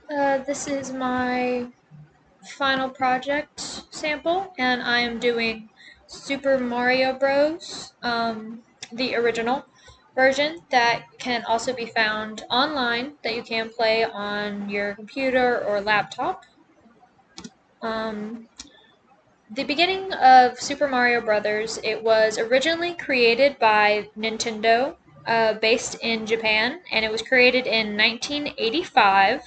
This is my final project sample, and I am doing Super Mario Bros. The original version that can also be found online that you can play on your computer or laptop. Um, the beginning of Super Mario Brothers, it was originally created by Nintendo, based in Japan, and it was created in 1985.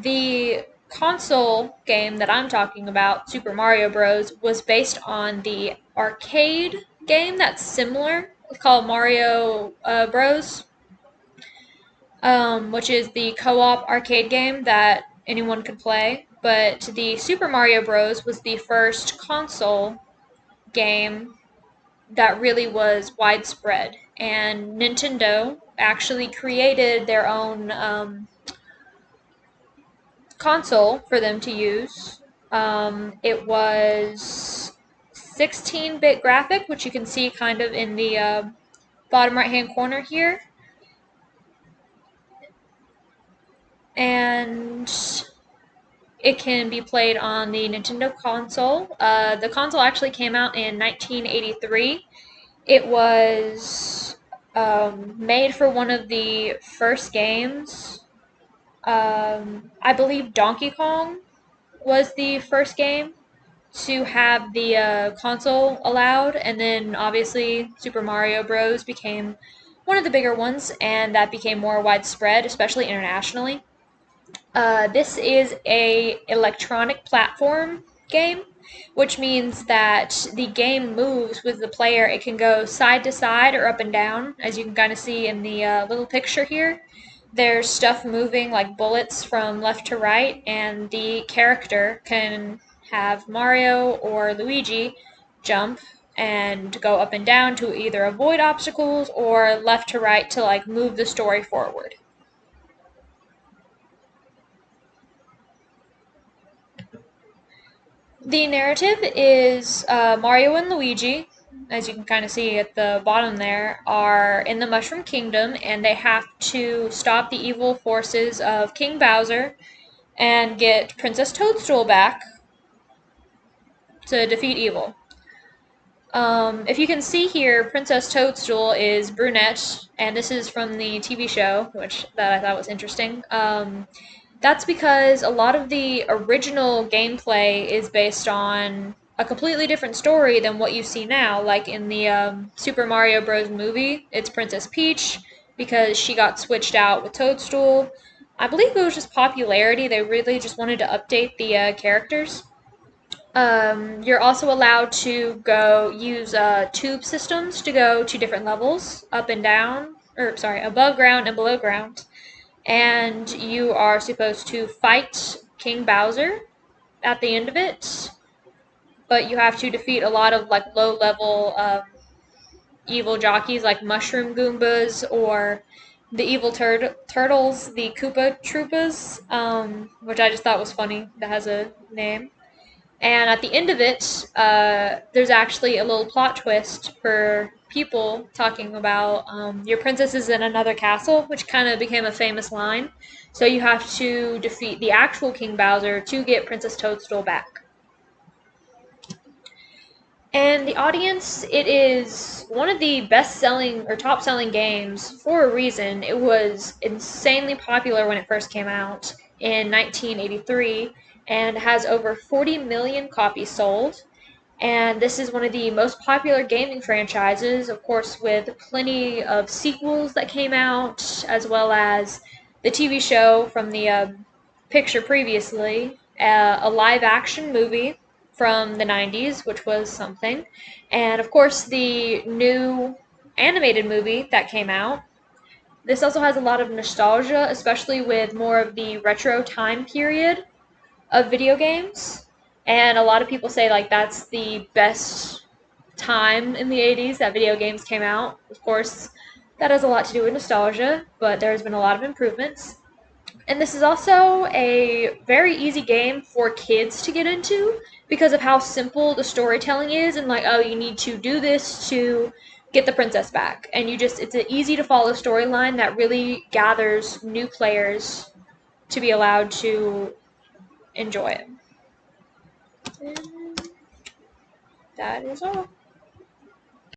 The console game that I'm talking about, Super Mario Bros., was based on the arcade game that's similar. It's called Mario Bros., which is the co-op arcade game that anyone could play. But the Super Mario Bros. Was the first console game that really was widespread, and Nintendo actually created their own console for them to use. It was 16-bit graphic, which you can see kind of in the bottom right hand corner here. And it can be played on the Nintendo console. The console actually came out in 1983. It was made for one of the first games. I believe Donkey Kong was the first game to have the console allowed, and then obviously Super Mario Bros. Became one of the bigger ones, and that became more widespread, especially internationally. This is a electronic platform game, which means that the game moves with the player. It can go side to side or up and down, as you can kind of see in the little picture here. There's stuff moving like bullets from left to right, and the character can have Mario or Luigi jump and go up and down to either avoid obstacles or left to right to like move the story forward. The narrative is Mario and Luigi, as you can kind of see at the bottom there, are in the Mushroom Kingdom, and they have to stop the evil forces of King Bowser and get Princess Toadstool back to defeat evil. If you can see here, Princess Toadstool is brunette, and this is from the TV show, which that I thought was interesting. That's because a lot of the original gameplay is based on a completely different story than what you see now. Like in the Super Mario Bros. Movie, it's Princess Peach because she got switched out with Toadstool. I believe it was just popularity. They really just wanted to update the characters. You're also allowed to go use tube systems to go to different levels, up and down, or sorry, above ground and below ground. And you are supposed to fight King Bowser at the end of it, but you have to defeat a lot of like low level evil jockeys like Mushroom Goombas or the evil turtles, the Koopa Troopas, which I just thought was funny. That has a name. And at the end of it, there's actually a little plot twist for people talking about your princess is in another castle, which kind of became a famous line. So you have to defeat the actual King Bowser to get Princess Toadstool back. And the audience, it is one of the best selling or top selling games for a reason. It was insanely popular when it first came out in 1983 and has over 40 million copies sold. And this is one of the most popular gaming franchises, of course, with plenty of sequels that came out, as well as the TV show from the picture previously, a live action movie from the 90s, which was something, and of course, the new animated movie that came out. This also has a lot of nostalgia, especially with more of the retro time period of video games. And a lot of people say like that's the best time in the 80s that video games came out. Of course, that has a lot to do with nostalgia, but there's been a lot of improvements. And this is also a very easy game for kids to get into because of how simple the storytelling is and like, oh, you need to do this to get the princess back. And you just it's an easy to follow storyline that really gathers new players to be allowed to enjoy it. And that is all.